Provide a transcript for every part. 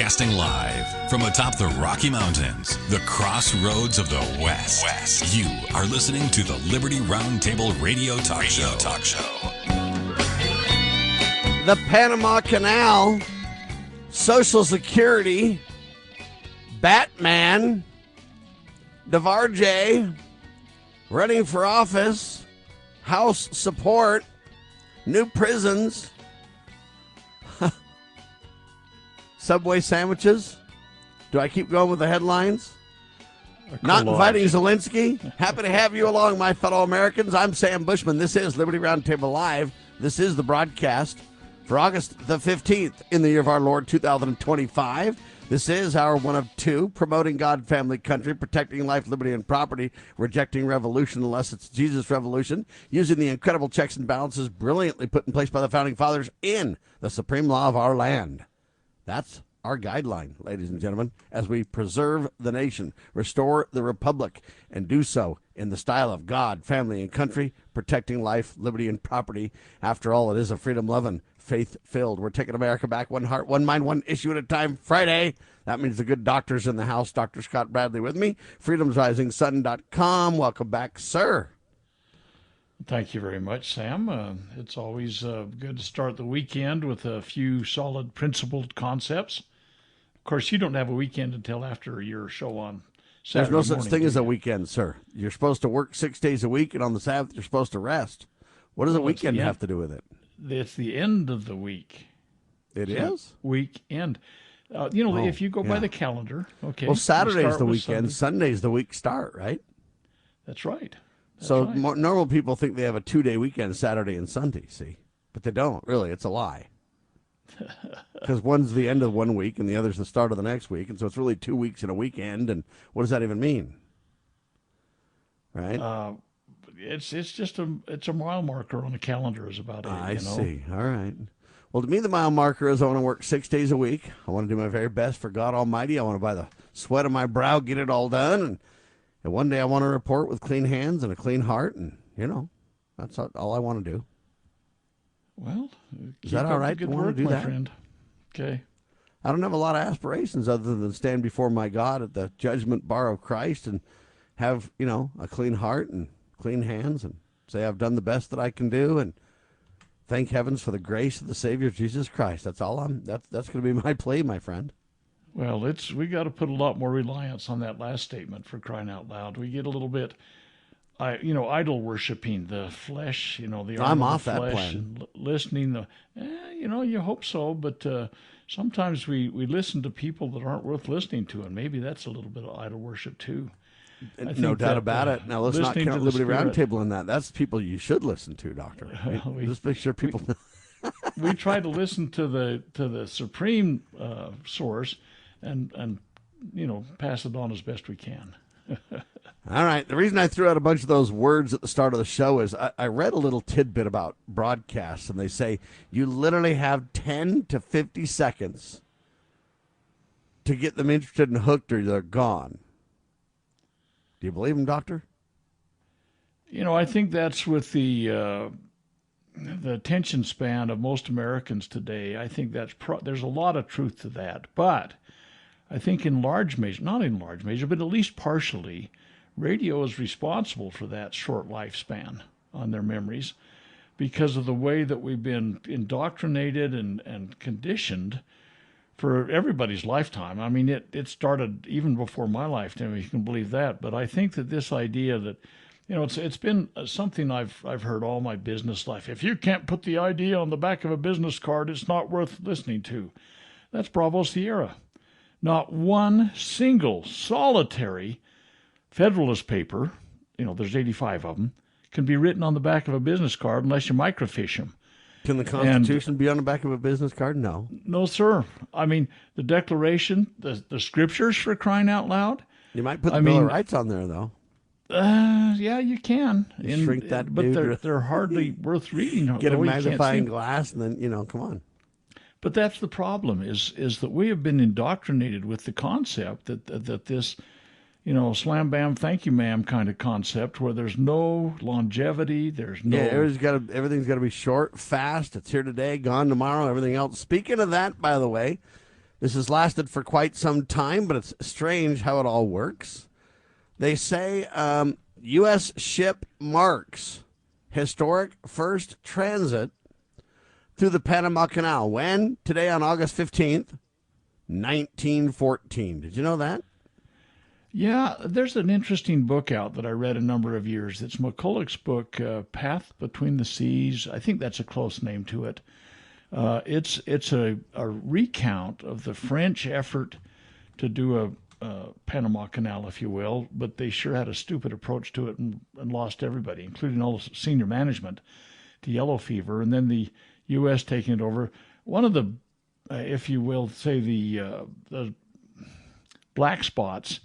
Broadcasting live from atop the Rocky Mountains, the crossroads of the West. You are listening to the Liberty RoundTable Radio Talk Show. The Panama Canal, Social Security, Batman, DeVarjay, running for office, House support, new prisons, Subway sandwiches. Do I keep going with the headlines? Not inviting Zelensky. Happy to have you along, my fellow Americans. I'm Sam Bushman. This is Liberty RoundTable Live. This is the broadcast for August the 15th in the year of our Lord 2025. This is our one of two, promoting God, family, country, protecting life, liberty, and property, rejecting revolution unless it's Jesus' revolution, using the incredible checks and balances brilliantly put in place by the Founding Fathers in the supreme law of our land. That's our guideline, ladies and gentlemen, as we preserve the nation, restore the republic, and do so in the style of God, family, and country, protecting life, liberty, and property. After all, it is a freedom-loving, faith-filled. We're taking America back, one heart, one mind, one issue at a time. Friday. That means the good doctor's in the house. Dr. Scott Bradley with me. freedomsrisingsun.com. Welcome back, sir. Thank you very much, Sam. It's always good to start the weekend with a few solid principled concepts. Of course, you don't have a weekend until after your show on Saturday There's no morning, such thing as a weekend, sir. You're supposed to work 6 days a week, and on the Sabbath, you're supposed to rest. What does a weekend have to do with it? It's the end of the week. It is? Weekend. If you go by the calendar, okay. Well, Saturday's the weekend. Sunday's the week start, right? That's right. Normal people think they have a 2-day weekend, Saturday and Sunday, see? But they don't, really. It's a lie. Because one's the end of one week and the other's the start of the next week. And so it's really 2 weeks in a weekend. And what does that even mean? Right? It's just a mile marker on the calendar is about it. I see. All right. Well, to me, the mile marker is I want to work 6 days a week. I want to do my very best for God Almighty. I want to, by the sweat of my brow, get it all done. And one day I want to report with clean hands and a clean heart. And, that's all I want to do. Well, is that all right? Good work, do my that? friend. Okay. I don't have a lot of aspirations other than stand before my God at the judgment bar of Christ and have, a clean heart and clean hands and say I've done the best that I can do and thank heavens for the grace of the Savior Jesus Christ. That's all that's going to be my plea, my friend. Well, we got to put a lot more reliance on that last statement, for crying out loud. We get a little bit, idol worshiping the flesh. The I'm off that plan. And listening. You hope so, but sometimes we listen to people that aren't worth listening to, and maybe that's a little bit of idol worship too. No doubt about it. Now let's not count Liberty Roundtable in that. That's people you should listen to, Doctor. Just make sure people. We try to listen to the supreme source. And pass it on as best we can. All right. The reason I threw out a bunch of those words at the start of the show is I read a little tidbit about broadcasts, and they say you literally have 10 to 50 seconds to get them interested and hooked, or they're gone. Do you believe them, Doctor? I think that's with the attention span of most Americans today. I think there's a lot of truth to that, but I think in large measure, not in large measure, but at least partially, radio is responsible for that short lifespan on their memories because of the way that we've been indoctrinated and conditioned for everybody's lifetime. I mean, it started even before my lifetime, if you can believe that. But I think that this idea that, it's been something I've heard all my business life. If you can't put the idea on the back of a business card, it's not worth listening to. That's Bravo Sierra. Not one single solitary Federalist paper, there's 85 of them, can be written on the back of a business card unless you microfiche them. Can the Constitution be on the back of a business card? No. No, sir. I mean, the Declaration, the Scriptures, for crying out loud. You might put the Bill of Rights on there, though. Yeah, you can. Shrink that but dude. they're hardly worth reading. Get a magnifying glass, and then, come on. But that's the problem, is that we have been indoctrinated with the concept that this, slam bam, thank you ma'am kind of concept where there's no longevity, there's no... Yeah, everything's got to be short, fast, it's here today, gone tomorrow, everything else. Speaking of that, by the way, This has lasted for quite some time, but it's strange how it all works. They say U.S. ship marks historic first transit through the Panama Canal. When? Today on August 15th, 1914. Did you know that? Yeah, there's an interesting book out that I read a number of years. It's McCulloch's book, Path Between the Seas. I think that's a close name to it. It's a recount of the French effort to do a Panama Canal, if you will, but they sure had a stupid approach to it and lost everybody, including all the senior management, to yellow fever, and then the U.S. taking it over. One of the, if you will, say the black spots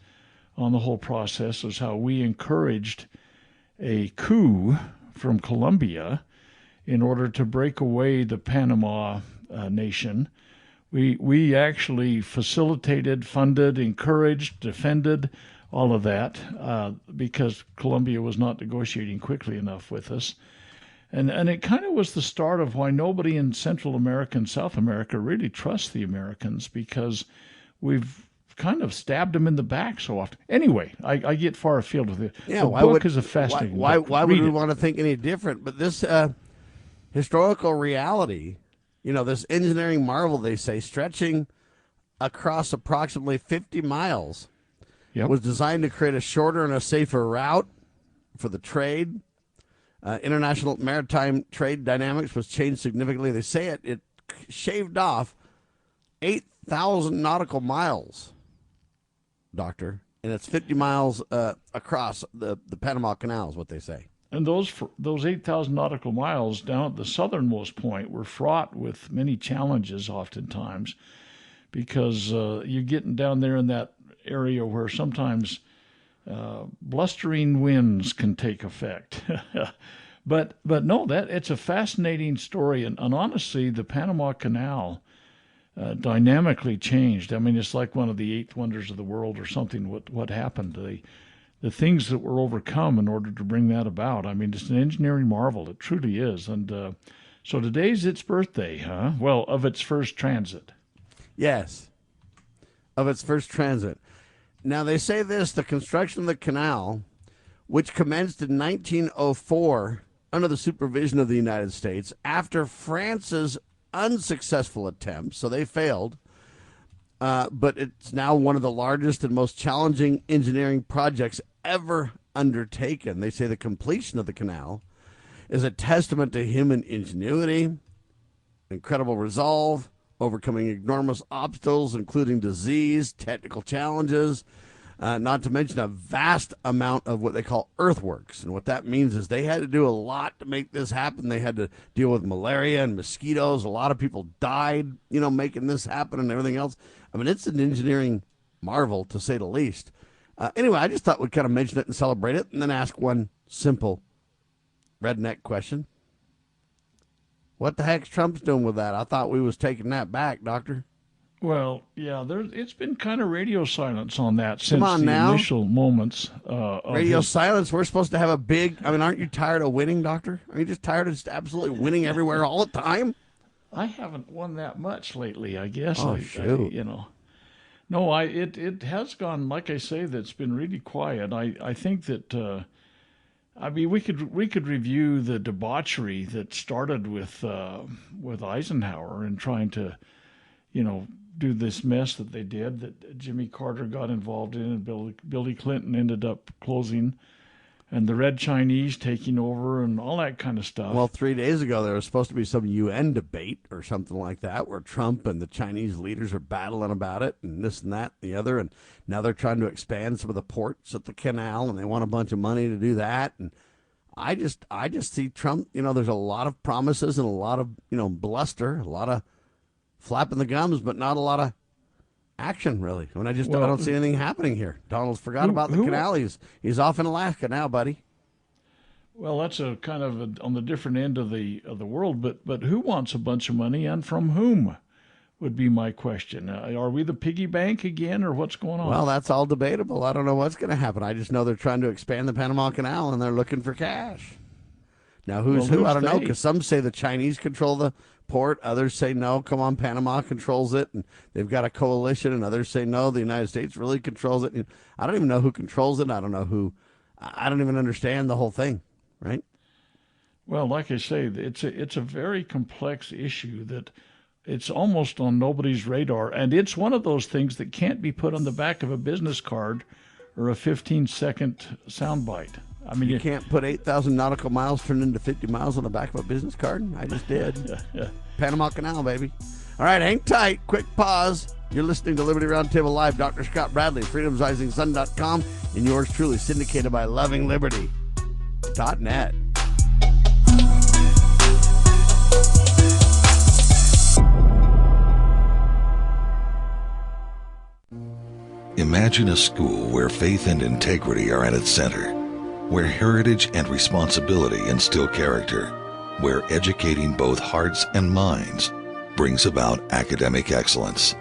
on the whole process is how we encouraged a coup from Colombia in order to break away the Panama nation. We actually facilitated, funded, encouraged, defended all of that because Colombia was not negotiating quickly enough with us. And it kind of was the start of why nobody in Central America and South America really trusts the Americans, because we've kind of stabbed them in the back so often. Anyway, I get far afield with it. Yeah, the book is a fascinating book. Why would we want to think any different? But this historical reality, this engineering marvel, they say, stretching across approximately 50 miles, was designed to create a shorter and a safer route for the trade. International maritime trade dynamics was changed significantly. They say it shaved off 8,000 nautical miles, Doctor, and it's 50 miles across the Panama Canal is what they say. And those 8,000 nautical miles down at the southernmost point were fraught with many challenges oftentimes, because you're getting down there in that area where sometimes blustering winds can take effect. but no, it's a fascinating story. And honestly, the Panama Canal dynamically changed. I mean, it's like one of the eighth wonders of the world or something, what happened. The things that were overcome in order to bring that about. I mean, it's an engineering marvel. It truly is. And so today's its birthday, huh? Well, of its first transit. Yes, of its first transit. Now, they say this, the construction of the canal, which commenced in 1904 under the supervision of the United States after France's unsuccessful attempts, so they failed, but it's now one of the largest and most challenging engineering projects ever undertaken. They say the completion of the canal is a testament to human ingenuity, incredible resolve, overcoming enormous obstacles, including disease, technical challenges, not to mention a vast amount of what they call earthworks. And what that means is they had to do a lot to make this happen. They had to deal with malaria and mosquitoes. A lot of people died, making this happen and everything else. I mean, it's an engineering marvel, to say the least. Anyway, I just thought we'd kind of mention it and celebrate it, and then ask one simple redneck question. What the heck's Trump's doing with that? I thought we was taking that back, Doctor. Well, yeah, it's been kind of radio silence on that since the initial moments. Radio silence? We're supposed to have a big... I mean, aren't you tired of winning, Doctor? Are you just tired of just absolutely winning everywhere all the time? I haven't won that much lately, I guess. Oh, shoot. No, it has gone, like I say, that's been really quiet. I think that... we could review the debauchery that started with Eisenhower and trying to, do this mess that they did, that Jimmy Carter got involved in, and Billy Clinton ended up closing, and the Red Chinese taking over and all that kind of stuff. Well, 3 days ago, there was supposed to be some UN debate or something like that where Trump and the Chinese leaders are battling about it and this and that and the other. And now they're trying to expand some of the ports at the canal, and they want a bunch of money to do that. And I just see Trump, there's a lot of promises and a lot of, bluster, a lot of flapping the gums, but not a lot of action, really. I don't see anything happening here. Donald's forgot about the canal. He's off in Alaska now, buddy. Well, that's a kind of on the different end of the world, but who wants a bunch of money and from whom would be my question. Are we the piggy bank again, or what's going on? Well, that's all debatable. I don't know what's going to happen. I just know they're trying to expand the Panama Canal, and they're looking for cash. Now, who's who? I don't know, because some say the Chinese control the port. Others say no, come on, Panama controls it, and they've got a coalition, and others say no, the United States really controls it. I don't even know who controls it. I don't even understand the whole thing, right? Well, like I say, it's a very complex issue that it's almost on nobody's radar, and it's one of those things that can't be put on the back of a business card or a 15-second soundbite. I mean, you can't put 8,000 nautical miles turned into 50 miles on the back of a business card. I just did. Panama Canal, baby. All right, hang tight. Quick pause. You're listening to Liberty Roundtable Live. Dr. Scott Bradley, freedomsrisingsun.com, and yours truly, syndicated by lovingliberty.net. Imagine a school where faith and integrity are at its center, where heritage and responsibility instill character, where educating both hearts and minds brings about academic excellence.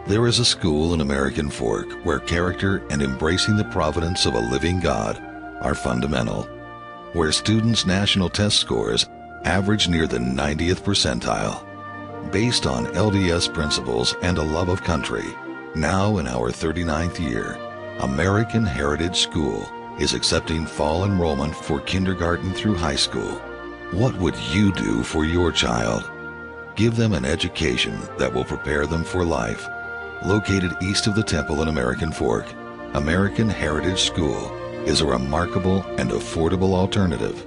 There is a school in American Fork where character and embracing the providence of a living God are fundamental, where students' national test scores average near the 90th percentile. Based on LDS principles and a love of country, now in our 39th year, American Heritage School is accepting fall enrollment for kindergarten through high school. What would you do for your child? Give them an education that will prepare them for life. Located east of the Temple in American Fork, American Heritage School is a remarkable and affordable alternative.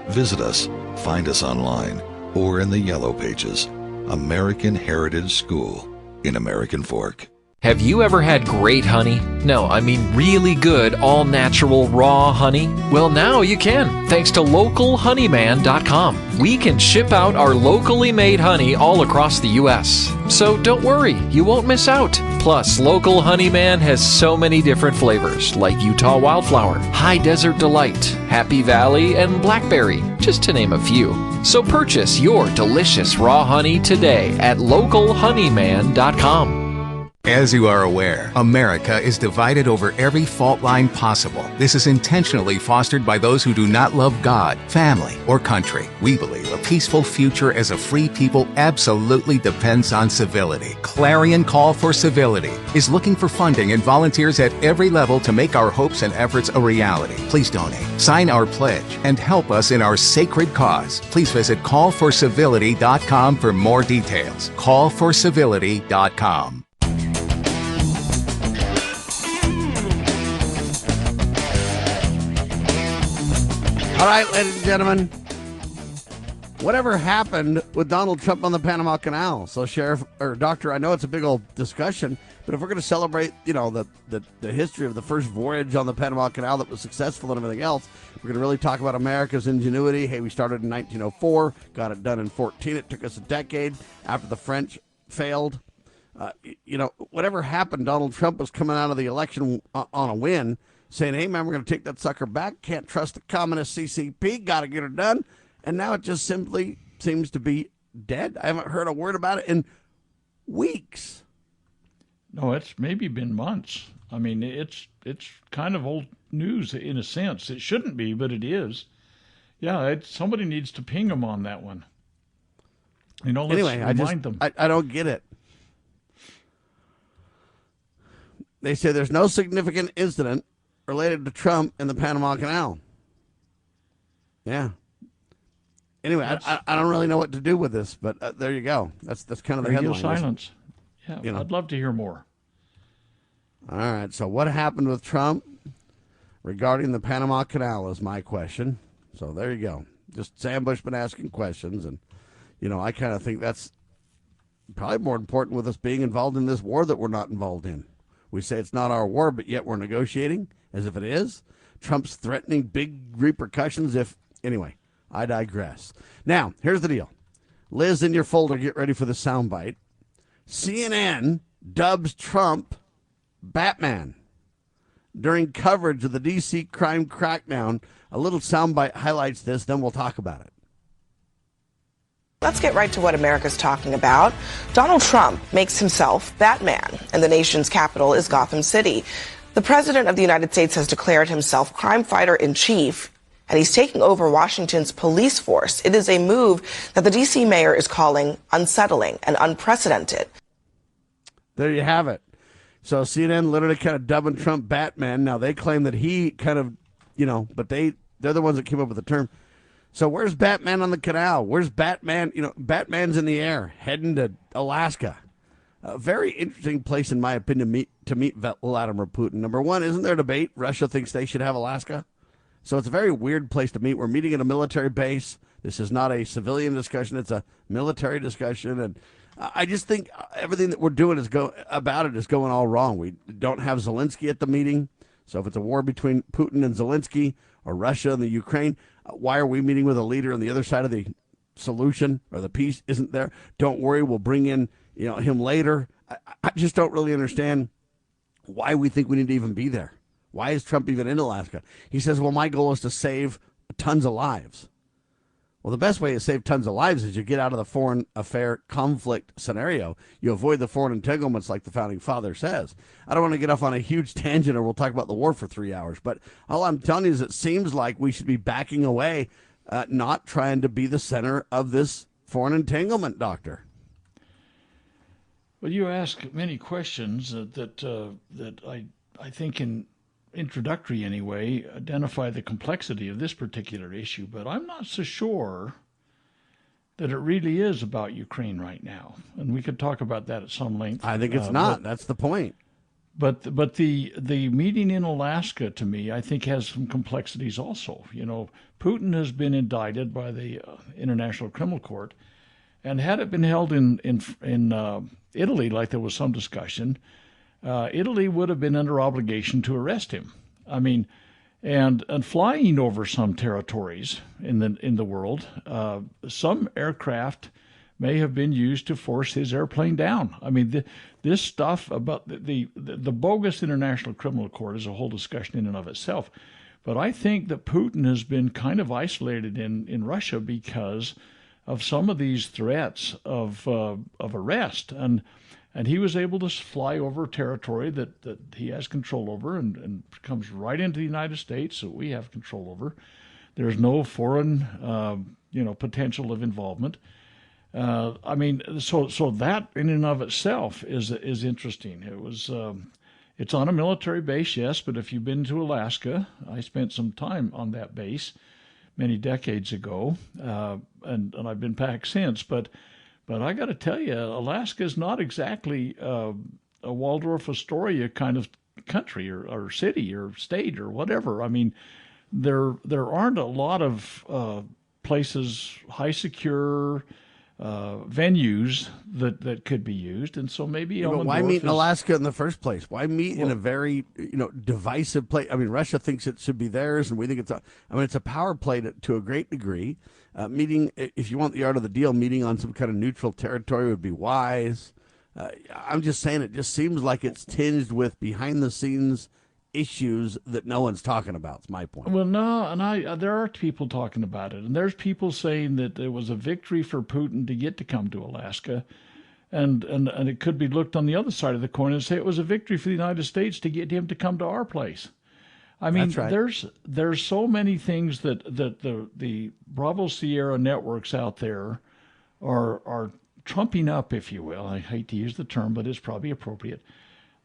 Visit us, find us online, or in the Yellow Pages. American Heritage School in American Fork. Have you ever had great honey? No, I mean really good, all-natural, raw honey? Well, now you can, thanks to localhoneyman.com. We can ship out our locally made honey all across the U.S. So don't worry, you won't miss out. Plus, Local Honeyman has so many different flavors, like Utah Wildflower, High Desert Delight, Happy Valley, and Blackberry, just to name a few. So purchase your delicious raw honey today at localhoneyman.com. As you are aware, America is divided over every fault line possible. This is intentionally fostered by those who do not love God, family, or country. We believe a peaceful future as a free people absolutely depends on civility. Clarion Call for Civility is looking for funding and volunteers at every level to make our hopes and efforts a reality. Please donate, sign our pledge, and help us in our sacred cause. Please visit callforcivility.com for more details. Callforcivility.com. All right, ladies and gentlemen, whatever happened with Donald Trump on the Panama Canal? So, Sheriff or Doctor, I know it's a big old discussion, but if we're going to celebrate, the history of the first voyage on the Panama Canal that was successful and everything else, we're going to really talk about America's ingenuity. Hey, we started in 1904, got it done in 14. It took us a decade after the French failed. Whatever happened, Donald Trump was coming out of the election on a win, saying, hey, man, we're going to take that sucker back. Can't trust the communist CCP. Got to get it done. And now it just simply seems to be dead. I haven't heard a word about it in weeks. No, it's maybe been months. I mean, it's kind of old news in a sense. It shouldn't be, but it is. Yeah, somebody needs to ping them on that one. Let's remind them. I don't get it. They say there's no significant incident related to Trump in the Panama Canal. Yeah. Anyway, I don't really know what to do with this, but there you go. That's kind of the radio headline. Silence. Yeah, I'd love to hear more. All right, so what happened with Trump regarding the Panama Canal is my question. So there you go. Just Sam Bushman asking questions, and, I kind of think that's probably more important with us being involved in this war that we're not involved in. We say it's not our war, but yet we're negotiating as if it is. Trump's threatening big repercussions anyway, I digress. Now, here's the deal. Liz, in your folder, get ready for the soundbite. CNN dubs Trump Batman during coverage of the D.C. crime crackdown. A little soundbite highlights this, then we'll talk about it. Let's get right to what America's talking about. Donald Trump makes himself Batman, and the nation's capital is Gotham City. The president of the United States has declared himself crime fighter in chief, and he's taking over Washington's police force. It is a move that the D.C. mayor is calling unsettling and unprecedented. There you have it. So CNN literally kind of dubbing Trump Batman. Now they claim that he kind of, but they're the ones that came up with the term. So where's Batman on the canal? Where's Batman? Batman's in the air heading to Alaska. A very interesting place, in my opinion, to meet Vladimir Putin. Number one, isn't there a debate? Russia thinks they should have Alaska. So it's a very weird place to meet. We're meeting at a military base. This is not a civilian discussion. It's a military discussion. And I just think everything that we're doing is going all wrong. We don't have Zelensky at the meeting. So if it's a war between Putin and Zelensky or Russia and the Ukraine, why are we meeting with a leader on the other side of the solution or the peace isn't there? Don't worry, we'll bring in him later. I just don't really understand why we think we need to even be there. Why is Trump even in Alaska? He says, well, my goal is to save tons of lives. Well, the best way to save tons of lives is you get out of the foreign affair conflict scenario. You avoid the foreign entanglements like the founding father says. I don't want to get off on a huge tangent or we'll talk about the war for 3 hours. But all I'm telling you is it seems like we should be backing away, not trying to be the center of this foreign entanglement, Doctor. Well, you ask many questions that I think in introductory anyway, identify the complexity of this particular issue, but I'm not so sure that it really is about Ukraine right now. And we could talk about that at some length. I think it's not. That's the point. But the meeting in Alaska, to me, I think has some complexities also. Putin has been indicted by the International Criminal Court, and had it been held in Italy, like there was some discussion, Italy would have been under obligation to arrest him. I mean, and flying over some territories in the world, some aircraft may have been used to force his airplane down. I mean, this stuff about the bogus International Criminal Court is a whole discussion in and of itself. But I think that Putin has been kind of isolated in Russia because of some of these threats of arrest, and he was able to fly over territory that he has control over and comes right into the United States that we have control over. There's no foreign, potential of involvement. I mean, so that in and of itself is interesting. It's on a military base, yes, but if you've been to Alaska, I spent some time on that base many decades ago, and I've been back since, but I got to tell you, Alaska is not exactly a Waldorf Astoria kind of country or city or state or whatever. I mean, there aren't a lot of places, high secure venues that could be used, and so maybe. But why meet in Alaska in the first place? Why meet in a very divisive place? I mean, Russia thinks it should be theirs, and we think it's a power play to a great degree. Meeting, if you want the art of the deal, meeting on some kind of neutral territory would be wise. I'm just saying, it just seems like it's tinged with behind the scenes issues that no one's talking about. It's my point. Well, no, and there are people talking about it, and there's people saying that it was a victory for Putin to get to come to Alaska, and it could be looked on the other side of the coin and say it was a victory for the United States to get him to come to our place. I mean, That's right. there's so many things that the Bravo Sierra networks out there are trumping up, if you will. I hate to use the term, but it's probably appropriate.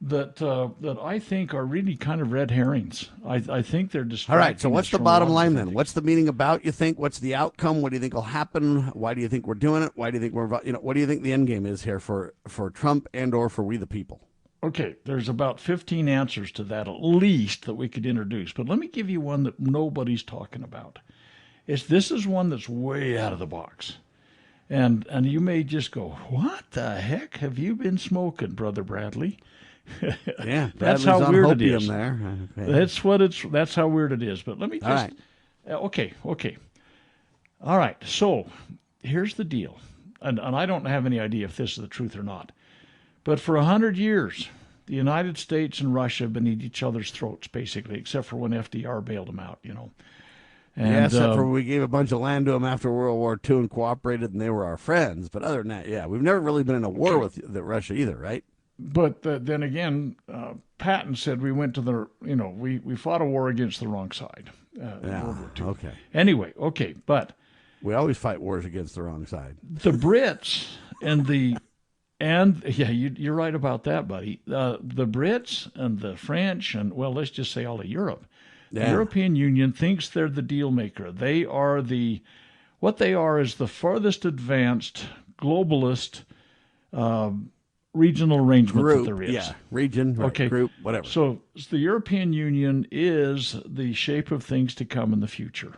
That I think are really kind of red herrings. I think they're distracting. All right, so what's the bottom line then? What's the meeting about, you think? What's the outcome? What do you think will happen? Why do you think we're doing it? Why do you think what do you think the end game is here for Trump and or for we the people? Okay, there's about 15 answers to that at least that we could introduce. But let me give you one that nobody's talking about. This is one that's way out of the box. And you may just go, what the heck have you been smoking, Brother Bradley? Yeah, that's how weird it is. There. Okay. That's how weird it is. But let me just. All right. Okay. All right. So here's the deal, and I don't have any idea if this is the truth or not. But for 100 years, the United States and Russia have been at each other's throats, basically, except for when FDR bailed them out. And, except for we gave a bunch of land to them after World War II and cooperated, and they were our friends. But other than that, yeah, we've never really been in a war with Russia either, right? then again, Patton said we went to the, we fought a war against the wrong side. World War II. Okay. Anyway, okay, but we always fight wars against the wrong side. The Brits you're right about that, buddy. The Brits and the French and, well, let's just say all of Europe. The European Union thinks they're the deal maker. They are what they are is the farthest advanced globalist regional arrangement group, that there is. Yeah, region, right, okay. Group, whatever. So the European Union is the shape of things to come in the future,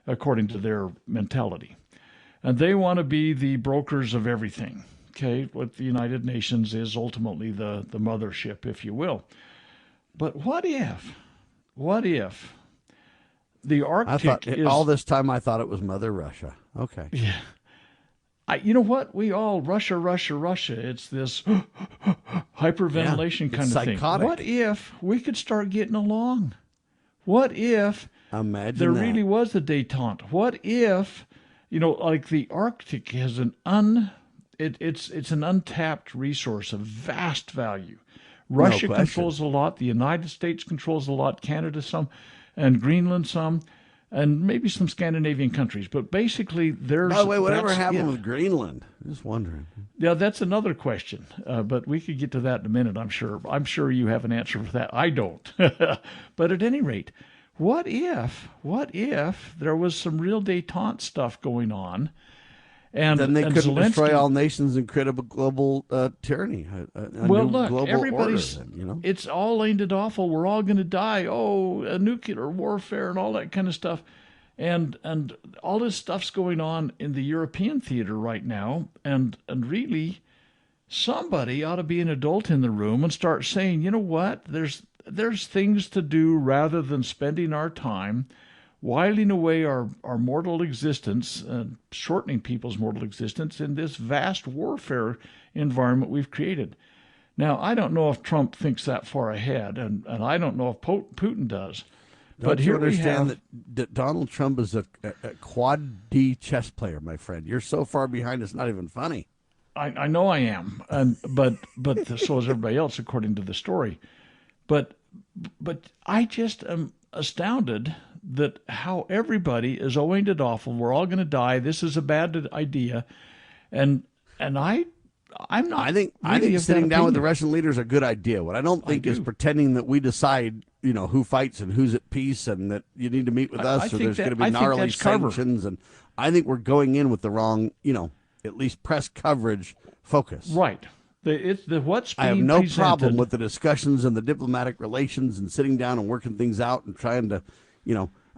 according to their mentality. And they want to be the brokers of everything. Okay, what the United Nations is ultimately the mothership, if you will. But what if the Arctic is... All this time I thought it was Mother Russia. Okay. Yeah. You know what? We all, Russia. It's this hyperventilation kind of psychotic thing. What if we could start getting along? What if Imagine there that. really was a détente? What if, like the Arctic has it's an untapped resource of vast value. Russia controls a lot. The United States controls a lot. Canada some, and Greenland some, and maybe some Scandinavian countries. But basically, there's... By the way, whatever happened with Greenland? Just wondering. Yeah, that's another question. But we could get to that in a minute, I'm sure. I'm sure you have an answer for that. I don't. But at any rate, what if there was some real détente stuff going on? And then they couldn't Zelensky, destroy all nations and create a global tyranny. Well, look, global everybody's, order, it's all aimed at awful. We're all going to die. Oh, a nuclear warfare and all that kind of stuff. And all this stuff's going on in the European theater right now. And really, somebody ought to be an adult in the room and start saying, you know what, there's things to do rather than spending our time whiling away our mortal existence, shortening people's mortal existence in this vast warfare environment we've created. Now, I don't know if Trump thinks that far ahead, and I don't know if Putin does. But here you understand that Donald Trump is a quad D chess player, my friend. You're so far behind, it's not even funny. I know I am, but so is everybody else, according to the story. But I just am astounded that how everybody is owing it awful. We're all going to die. This is a bad idea, and I'm not. I think sitting down with the Russian leader is a good idea. What I don't think is pretending that we decide, who fights and who's at peace, and that you need to meet with us, or there's going to be gnarly sanctions. And I think we're going in with the wrong, at least press coverage focus. Right. What's being I have no presented, problem with the discussions and the diplomatic relations and sitting down and working things out and trying to,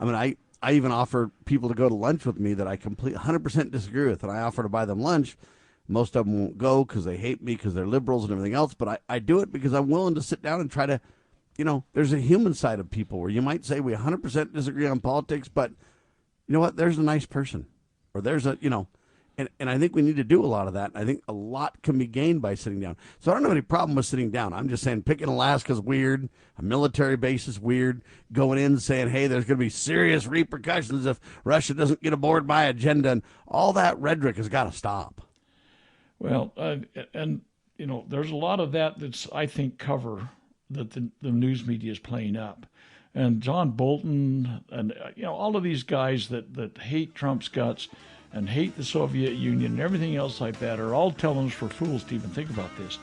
I even offer people to go to lunch with me that I 100% disagree with, and I offer to buy them lunch. Most of them won't go because they hate me because they're liberals and everything else, but I do it because I'm willing to sit down and try to, there's a human side of people where you might say we 100% disagree on politics, but you know what, there's a nice person, or there's a, and I think we need to do a lot of that. I think a lot can be gained by sitting down. So I don't have any problem with sitting down. I'm just saying picking Alaska's weird, a military base is weird, going in saying, hey, there's going to be serious repercussions if Russia doesn't get aboard my agenda, and all that rhetoric has got to stop. Well, there's a lot of that's, I think, cover that the news media is playing up. And John Bolton and, all of these guys that hate Trump's guts and hate the Soviet Union and everything else like that are all telling us we're fools to even think about this.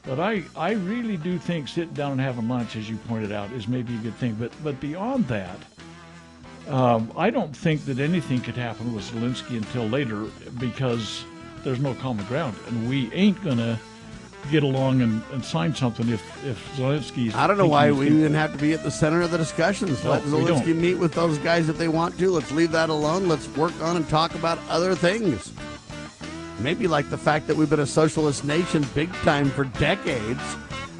But I really do think sitting down and having lunch, as you pointed out, is maybe a good thing. But beyond that, I don't think that anything could happen with Zelensky until later, because there's no common ground, and we ain't going to get along and sign something if Zelensky's... I don't know why we even have to be at the center of the discussions. Let Zelensky meet with those guys if they want to. Let's leave that alone. Let's work on and talk about other things. Maybe like the fact that we've been a socialist nation big time for decades.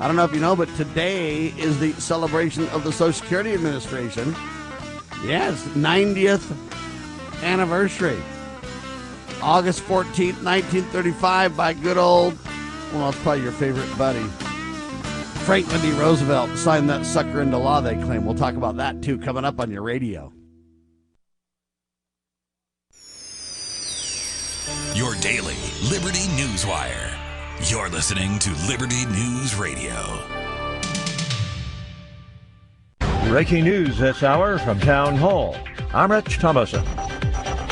I don't know if you know, but today is the celebration of the Social Security Administration. Yeah, it's 90th anniversary. August 14th, 1935, by good old, well, it's probably your favorite buddy, Franklin D. Roosevelt signed that sucker into law, they claim. We'll talk about that, too, coming up on your radio. Your daily Liberty Newswire. You're listening to Liberty News Radio. Breaking news this hour from Town Hall. I'm Rich Thomason.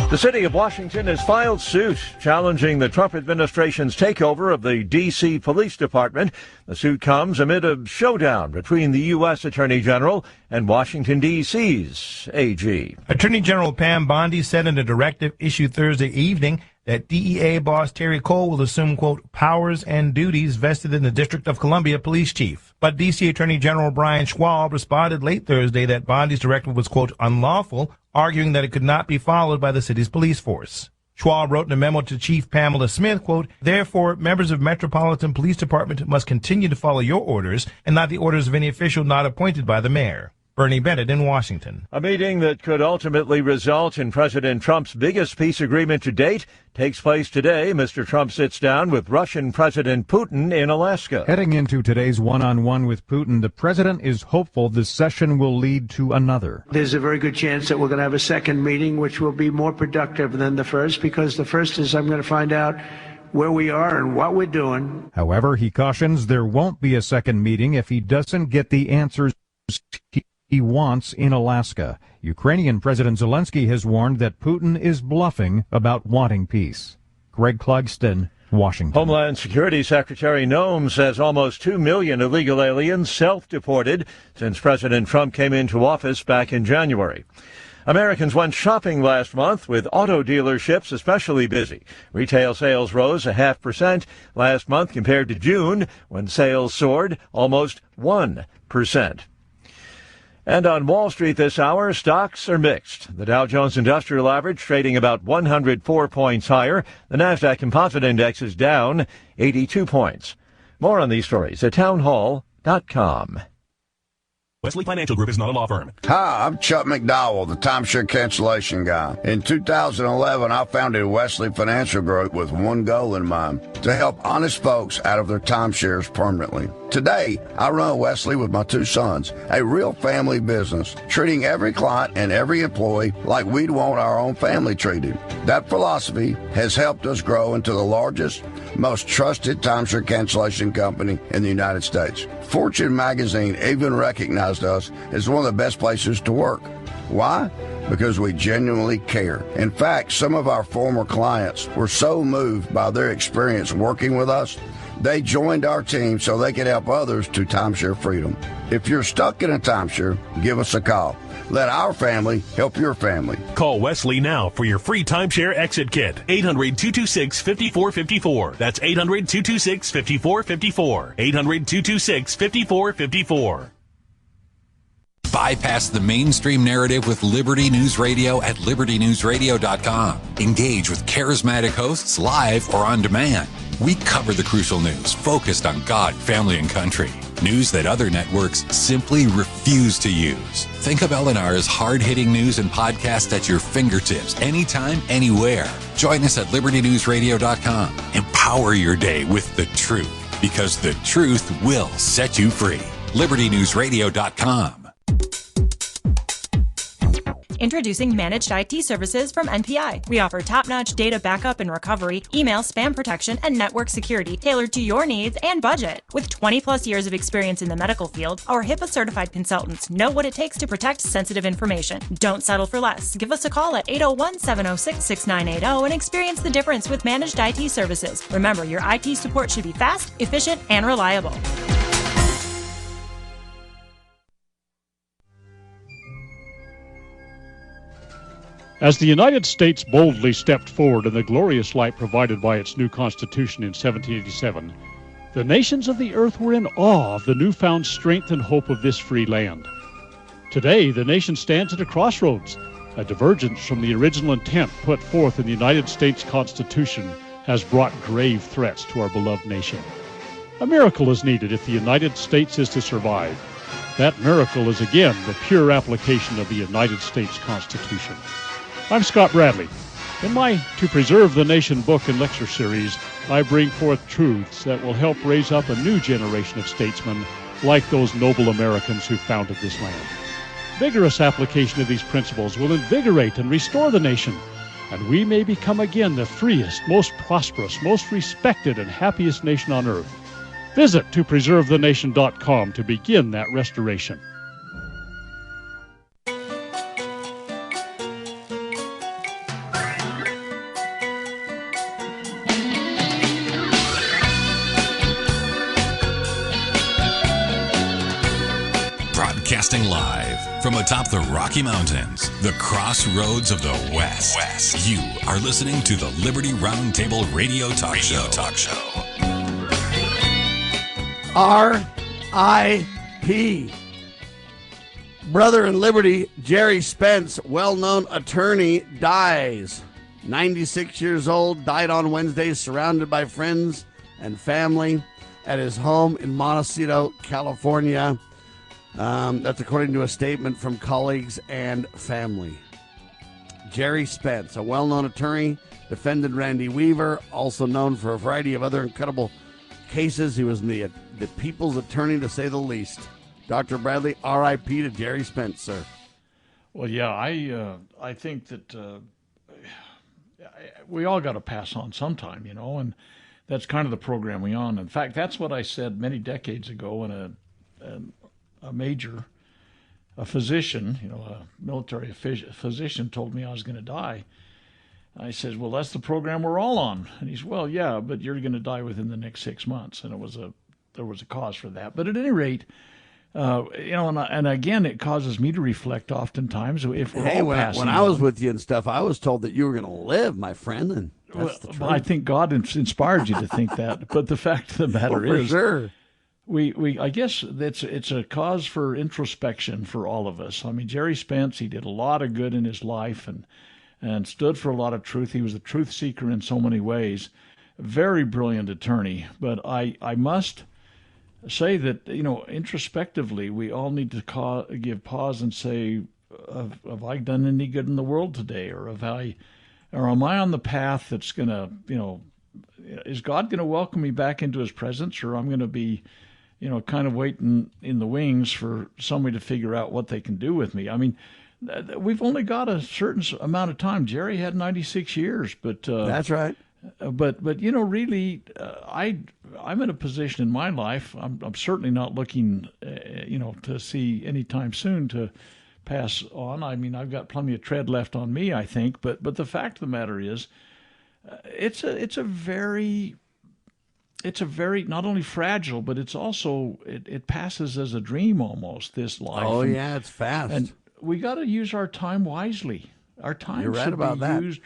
The city of Washington has filed suit challenging the Trump administration's takeover of the D.C. Police Department. The suit comes amid a showdown between the U.S. Attorney General and Washington, D.C.'s AG. Attorney General Pam Bondi said in a directive issued Thursday evening that DEA boss Terry Cole will assume, quote, powers and duties vested in the District of Columbia police chief. But D.C. Attorney General Brian Schwab responded late Thursday that Bondi's directive was, quote, unlawful, arguing that it could not be followed by the city's police force. Schwab wrote in a memo to Chief Pamela Smith, quote, therefore, members of Metropolitan Police Department must continue to follow your orders and not the orders of any official not appointed by the mayor. Bernie Bennett in Washington. A meeting that could ultimately result in President Trump's biggest peace agreement to date takes place today. Mr. Trump sits down with Russian President Putin in Alaska. Heading into today's one-on-one with Putin, the president is hopeful this session will lead to another. There's a very good chance that we're going to have a second meeting, which will be more productive than the first, because the first is I'm going to find out where we are and what we're doing. However, he cautions there won't be a second meeting if he doesn't get the answers he wants in Alaska. Ukrainian President Zelensky has warned that Putin is bluffing about wanting peace. Greg Clugston, Washington. Homeland Security Secretary Noem says almost 2 million illegal aliens self-deported since President Trump came into office back in January. Americans went shopping last month, with auto dealerships especially busy. Retail sales rose 0.5% last month compared to June, when sales soared almost 1%. And on Wall Street this hour, stocks are mixed. The Dow Jones Industrial Average trading about 104 points higher. The Nasdaq Composite Index is down 82 points. More on these stories at townhall.com. Wesley Financial Group is not a law firm. Hi, I'm Chuck McDowell, the timeshare cancellation guy. In 2011, I founded Wesley Financial Group with one goal in mind: to help honest folks out of their timeshares permanently. Today, I run Wesley with my two sons, a real family business, treating every client and every employee like we'd want our own family treated. That philosophy has helped us grow into the largest, most trusted timeshare cancellation company in the United States. Fortune magazine even recognized us as one of the best places to work. Why? Because we genuinely care. In fact, some of our former clients were so moved by their experience working with us, they joined our team so they could help others to timeshare freedom. If you're stuck in a timeshare, give us a call. Let our family help your family. Call Wesley now for your free timeshare exit kit. 800-226-5454. That's 800-226-5454. 800-226-5454. Bypass the mainstream narrative with Liberty News Radio at libertynewsradio.com. Engage with charismatic hosts live or on demand. We cover the crucial news focused on God, family, and country. News that other networks simply refuse to use. Think of LNR's hard-hitting news and podcast at your fingertips, anytime, anywhere. Join us at libertynewsradio.com. Empower your day with the truth, because the truth will set you free. libertynewsradio.com. Introducing Managed IT Services from NPI. We offer top-notch data backup and recovery, email spam protection, and network security tailored to your needs and budget. With 20-plus years of experience in the medical field, our HIPAA-certified consultants know what it takes to protect sensitive information. Don't settle for less. Give us a call at 801-706-6980 and experience the difference with Managed IT Services. Remember, your IT support should be fast, efficient, and reliable. As the United States boldly stepped forward in the glorious light provided by its new Constitution in 1787, the nations of the earth were in awe of the newfound strength and hope of this free land. Today, the nation stands at a crossroads. A divergence from the original intent put forth in the United States Constitution has brought grave threats to our beloved nation. A miracle is needed if the United States is to survive. That miracle is again the pure application of the United States Constitution. I'm Scott Bradley. In my To Preserve the Nation book and lecture series, I bring forth truths that will help raise up a new generation of statesmen like those noble Americans who founded this land. Vigorous application of these principles will invigorate and restore the nation and we may become again the freest, most prosperous, most respected, and happiest nation on earth. Visit topreservethenation.com to begin that restoration. Broadcasting live from atop the Rocky Mountains, the crossroads of the West. You are listening to the Liberty RoundTable Radio Talk Show. R.I.P. Brother in Liberty, Gerry Spence, well-known attorney, dies. 96 years old, died on Wednesday, surrounded by friends and family at his home in Montecito, California. That's according to a statement from colleagues and family. Gerry Spence, a well-known attorney, defended Randy Weaver, also known for a variety of other incredible cases. He was the people's attorney, to say the least. Dr. Bradley, R.I.P. to Gerry Spence, sir. Well, yeah, I think that we all got to pass on sometime, and that's kind of the program we're on. In fact, that's what I said many decades ago when a major, a physician, a military physician told me I was going to die. I said, well, that's the program we're all on. And he said, well, yeah, but you're going to die within the next 6 months. And there was a cause for that. But at any rate, and again, it causes me to reflect oftentimes if we're all passing when I was with you and stuff, I was told that you were going to live, my friend, and that's the truth. Well, I think God inspired you to think that. But the fact of the matter is, sure. We I guess it's a cause for introspection for all of us. I mean, Gerry Spence, he did a lot of good in his life and stood for a lot of truth. He was a truth seeker in so many ways. Very brilliant attorney. But I must say that, introspectively, we all need to give pause and say, have I done any good in the world today? Or am I on the path that's going to, is God going to welcome me back into his presence, or I'm going to be, kind of waiting in the wings for somebody to figure out what they can do with me? I mean, we've only got a certain amount of time. Jerry had 96 years, but that's right. But really, I'm in a position in my life. I'm certainly not looking, to see anytime soon to pass on. I mean, I've got plenty of tread left on me, I think. But the fact of the matter is, it's a very not only fragile, but it's also it passes as a dream almost, this life. Oh, yeah, it's fast. And we got to use our time wisely. Our time You're right should about be that. used.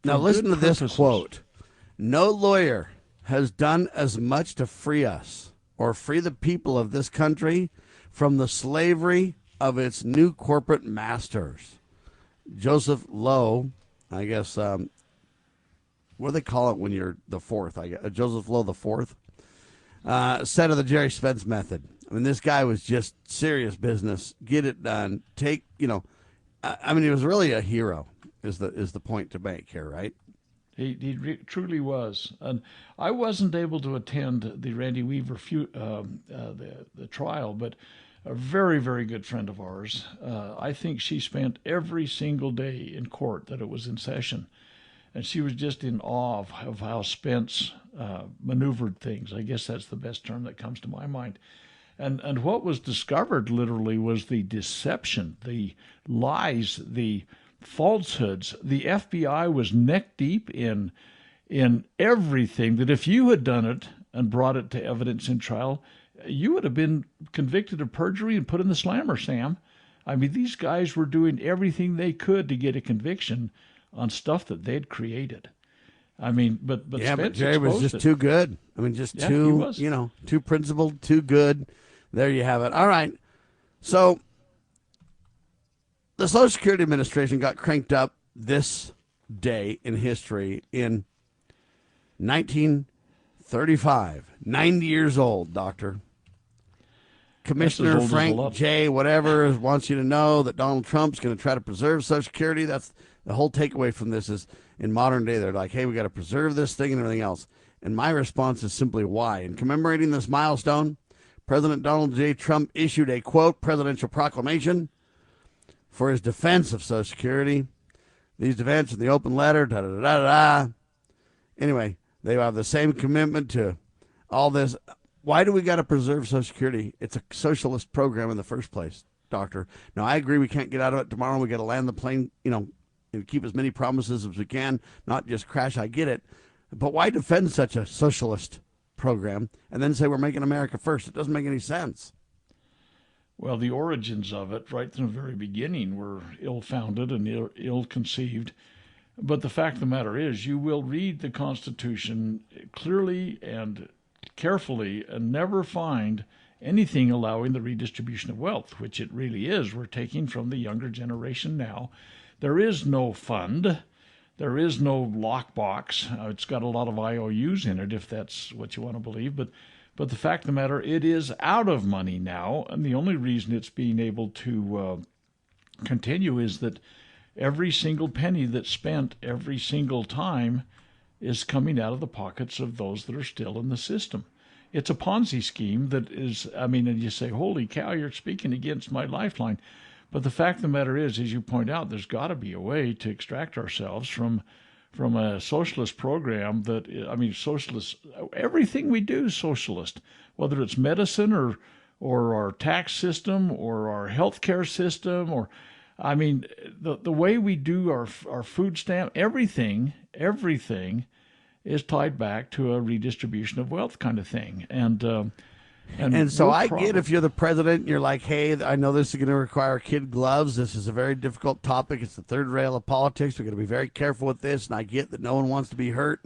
Now listen to this purposes. quote. No lawyer has done as much to free us or free the people of this country from the slavery of its new corporate masters. Joseph Lowe, I guess, what do they call it when you're the fourth? I guess Joseph Lowe the fourth, said of the Gerry Spence method. I mean, this guy was just serious business. Get it done. Take, I mean, he was really a hero. Is the point to make here, right? He truly was, and I wasn't able to attend the Randy Weaver the trial, but a very, very good friend of ours. I think she spent every single day in court that it was in session, and she was just in awe of how Spence maneuvered things. I guess that's the best term that comes to my mind. And what was discovered literally was the deception, the lies, the falsehoods. The FBI was neck deep in everything that if you had done it and brought it to evidence in trial, you would have been convicted of perjury and put in the slammer, Sam. I mean, these guys were doing everything they could to get a conviction on stuff that they'd created. I mean, but yeah, Spence but Jerry was just too good. I mean, just too principled, too good. There you have it. All right. So the Social Security Administration got cranked up this day in history in 1935. 90 years old, Doctor. Commissioner Frank J. whatever wants you to know that Donald Trump's going to try to preserve Social Security. That's the whole takeaway from this is in modern day, they're like, hey, we got to preserve this thing and everything else. And my response is simply why. In commemorating this milestone, President Donald J. Trump issued a, quote, presidential proclamation for his defense of Social Security. these events in the open letter, da-da-da-da-da. Anyway, they have the same commitment to all this. Why do we got to preserve Social Security? It's a socialist program in the first place, Doctor. Now, I agree we can't get out of it tomorrow. We got to land the plane, and keep as many promises as we can, not just crash. I get it. But why defend such a socialist program and then say we're making America first? It doesn't make any sense. Well, the origins of it, right from the very beginning, were ill-founded and ill-conceived. But the fact of the matter is, you will read the Constitution clearly and carefully and never find anything allowing the redistribution of wealth, which it really is. We're taking from the younger generation now. There is no fund. There is no lockbox. It's got a lot of IOUs in it, if that's what you want to believe. But the fact of the matter, it is out of money now, and the only reason it's being able to continue is that every single penny that's spent every single time is coming out of the pockets of those that are still in the system. It's a Ponzi scheme that is, and you say, holy cow, you're speaking against my lifeline. But the fact of the matter is, as you point out, there's got to be a way to extract ourselves from a socialist program that, socialist, everything we do is socialist, whether it's medicine or our tax system or our healthcare system or, the way we do our food stamp, everything is tied back to a redistribution of wealth kind of thing. And so I get if you're the president, you're like, hey, I know this is going to require kid gloves. This is a very difficult topic. It's the third rail of politics. We're going to be very careful with this. And I get that no one wants to be hurt.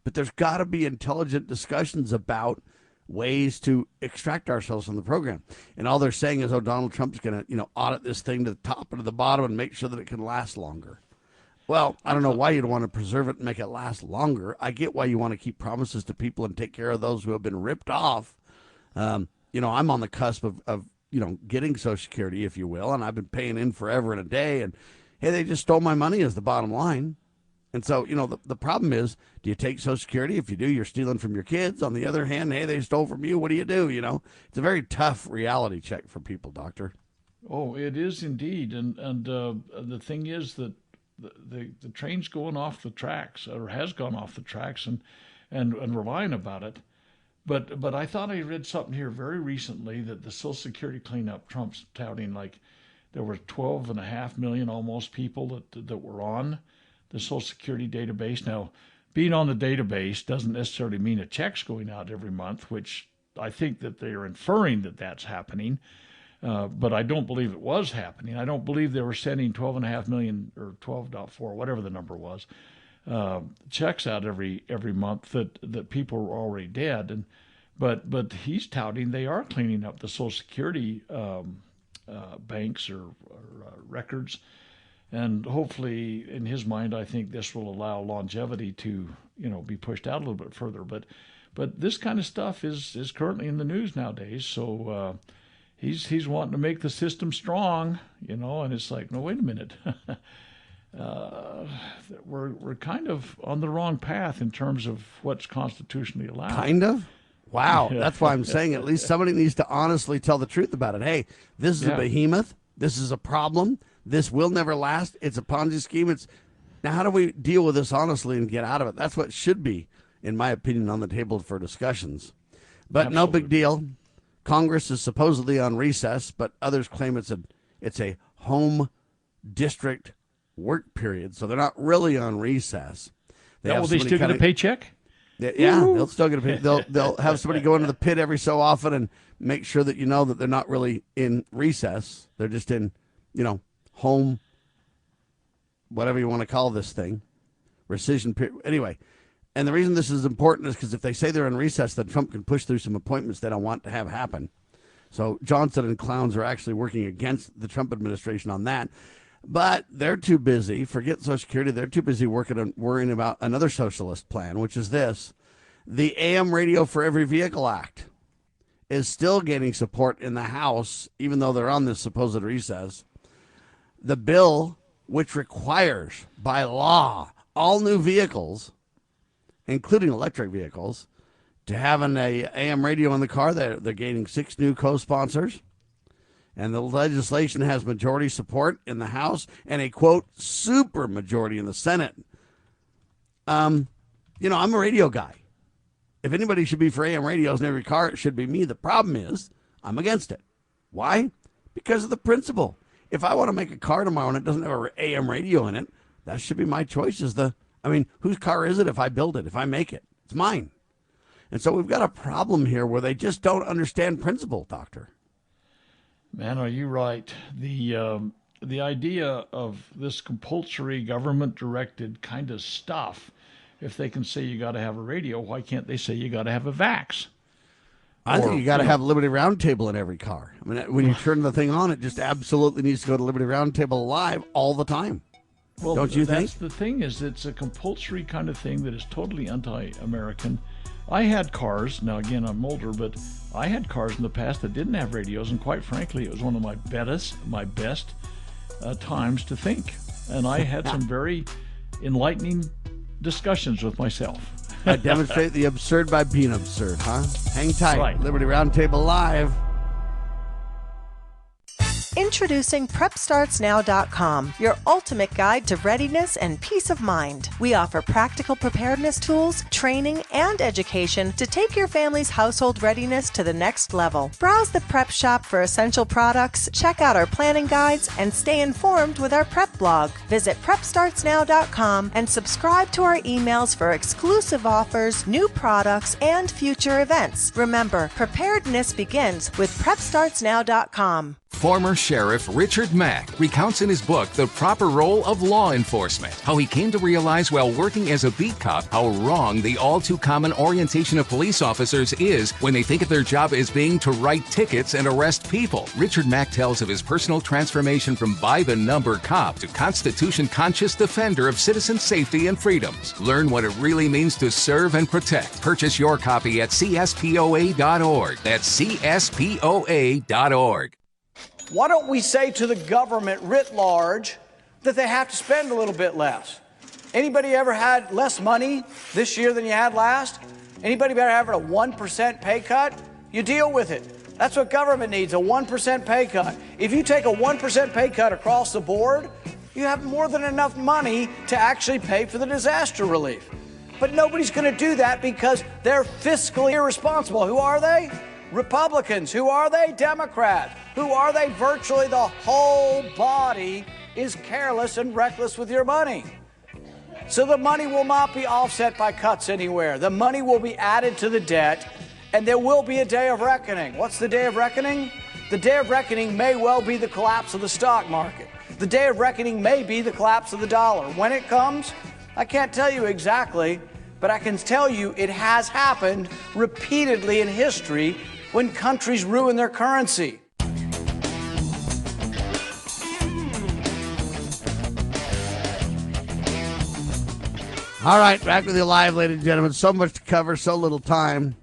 But there's got to be intelligent discussions about ways to extract ourselves from the program. And all they're saying is, Donald Trump's going to, audit this thing to the top and to the bottom and make sure that it can last longer. Well, I don't know why you'd want to preserve it and make it last longer. I get why you want to keep promises to people and take care of those who have been ripped off. I'm on the cusp of getting Social Security, if you will, and I've been paying in forever and a day. And, hey, they just stole my money is the bottom line. And so, the problem is, do you take Social Security? If you do, you're stealing from your kids. On the other hand, hey, they stole from you. What do you do? It's a very tough reality check for people, Doctor. Oh, it is indeed. And the thing is that the train's going off the tracks, or has gone off the tracks, and we're lying about it. But I thought I read something here very recently that the Social Security cleanup, Trump's touting like there were 12.5 million almost people that were on the Social Security database. Now, being on the database doesn't necessarily mean a check's going out every month, which I think that they are inferring that that's happening. But I don't believe it was happening. I don't believe they were sending 12.5 million or 12.4, whatever the number was, checks out every month that people were already dead. But he's touting they are cleaning up the Social Security banks or records. And hopefully, in his mind, I think this will allow longevity to, be pushed out a little bit further. But this kind of stuff is currently in the news nowadays. So he's wanting to make the system strong, and it's like, no, wait a minute. We're kind of on the wrong path in terms of what's constitutionally allowed. Kind of? Wow. That's why I'm saying at least somebody needs to honestly tell the truth about it. Hey, this is a behemoth. This is a problem. This will never last. It's a Ponzi scheme. Now, how do we deal with this honestly and get out of it? That's what should be, in my opinion, on the table for discussions. But Absolutely. No big deal. Congress is supposedly on recess, but others claim it's a home district work period, so they're not really on recess. Will they still get a paycheck? Yeah, they'll still get a paycheck. They'll have somebody go into the pit every so often and make sure that that they're not really in recess. They're just in, home, whatever you want to call this thing, rescission period. Anyway, and the reason this is important is because if they say they're in recess, then Trump can push through some appointments they don't want to have happen. So Johnson and clowns are actually working against the Trump administration on that. But they're too busy. Forget Social Security. They're too busy worrying about another socialist plan, which is this. The AM Radio for Every Vehicle Act is still gaining support in the House, even though they're on this supposed recess. The bill, which requires by law all new vehicles, including electric vehicles, to have an AM radio in the car, they're gaining 6 new co-sponsors. And the legislation has majority support in the House and a, quote, super majority in the Senate. I'm a radio guy. If anybody should be for AM radios in every car, it should be me. The problem is I'm against it. Why? Because of the principle. If I want to make a car tomorrow and it doesn't have an AM radio in it, that should be my choice. Whose car is it if I build it, if I make it? It's mine. And so we've got a problem here where they just don't understand principle, Doctor. Man, are you right? The idea of this compulsory government-directed kind of stuff, if they can say you got to have a radio, why can't they say you got to have a vax? I think you got to have Liberty RoundTable in every car. I mean, when you turn the thing on, it just absolutely needs to go to Liberty RoundTable Live all the time. Well, don't you think? That's the thing, is it's a compulsory kind of thing that is totally anti-American. I had cars, now again I'm older, but I had cars in the past that didn't have radios, and quite frankly, it was one of my best times to think. And I had some very enlightening discussions with myself. I demonstrate the absurd by being absurd, huh? Hang tight. Right. Liberty RoundTable Live. Introducing PrepStartsNow.com, your ultimate guide to readiness and peace of mind. We offer practical preparedness tools, training, and education to take your family's household readiness to the next level. Browse the prep shop for essential products, check out our planning guides, and stay informed with our prep blog. Visit PrepStartsNow.com and subscribe to our emails for exclusive offers, new products, and future events. Remember, preparedness begins with PrepStartsNow.com. Former Sheriff Richard Mack recounts in his book The Proper Role of Law Enforcement how he came to realize while working as a beat cop how wrong the all-too-common orientation of police officers is when they think of their job as being to write tickets and arrest people. Richard Mack tells of his personal transformation from by-the-number cop to Constitution-conscious defender of citizen safety and freedoms. Learn what it really means to serve and protect. Purchase your copy at CSPOA.org. That's CSPOA.org. Why don't we say to the government writ large that they have to spend a little bit less? Anybody ever had less money this year than you had last? Anybody ever have a 1% pay cut? You deal with it. That's what government needs, a 1% pay cut. If you take a 1% pay cut across the board, you have more than enough money to actually pay for the disaster relief. But nobody's going to do that because they're fiscally irresponsible. Who are they? Republicans. Who are they? Democrats. Who are they? Virtually the whole body is careless and reckless with your money. So the money will not be offset by cuts anywhere. The money will be added to the debt, and there will be a day of reckoning. What's the day of reckoning? The day of reckoning may well be the collapse of the stock market. The day of reckoning may be the collapse of the dollar. When it comes, I can't tell you exactly, but I can tell you it has happened repeatedly in history when countries ruin their currency. All right, back with you live, ladies and gentlemen. So much to cover, so little time.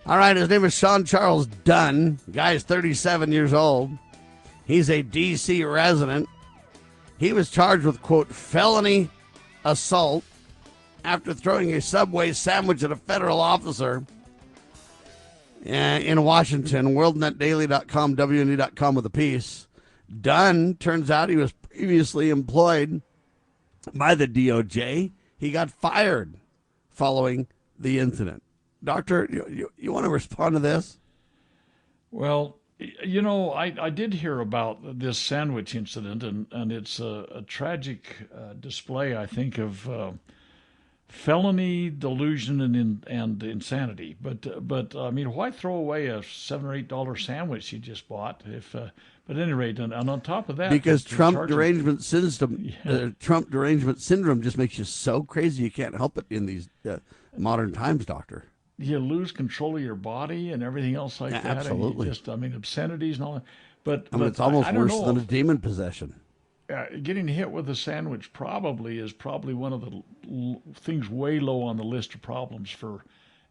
All right, his name is Sean Charles Dunn. The guy is 37 years old. He's a D.C. resident. He was charged with, quote, felony assault after throwing a Subway sandwich at a federal officer in Washington. WorldNetDaily.com, WND.com with a piece. Dunn, turns out he was previously employed by the DOJ. He got fired following the incident. Doctor, you want to respond to this? Well, you know, I did hear about this sandwich incident, and it's a tragic display, I think, of felony, delusion, and insanity. But I mean, why throw away a $7 or $8 sandwich you just bought? But at any rate, and on top of that, because Trump derangement syndrome just makes you so crazy you can't help it in these modern times, Doctor. You lose control of your body and everything else like that. Absolutely. And obscenities and all that. But it's almost worse than a demon possession. Getting hit with a sandwich is probably one of the things way low on the list of problems for